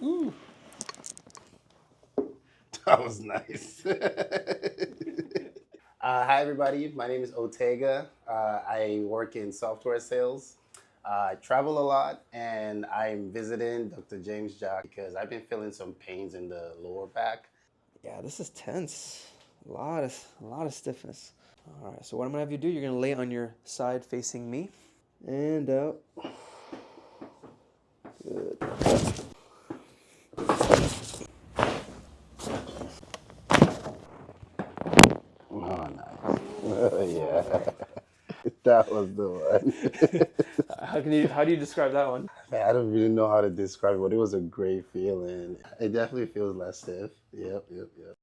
Ooh, that was nice. Hi, everybody. My name is Otega. I work in software sales. I travel a lot, and I'm visiting Dr. James Jack because I've been feeling some pains in the lower back. Yeah, this is tense. A lot of stiffness. All right, so what I'm gonna have you do, you're gonna lay on your side facing me. And out. Good. Oh, nice. Yeah, that was the one. How do you describe that one? Man, I don't really know how to describe it, but it was a great feeling. It definitely feels less stiff. Yep, yep, yep.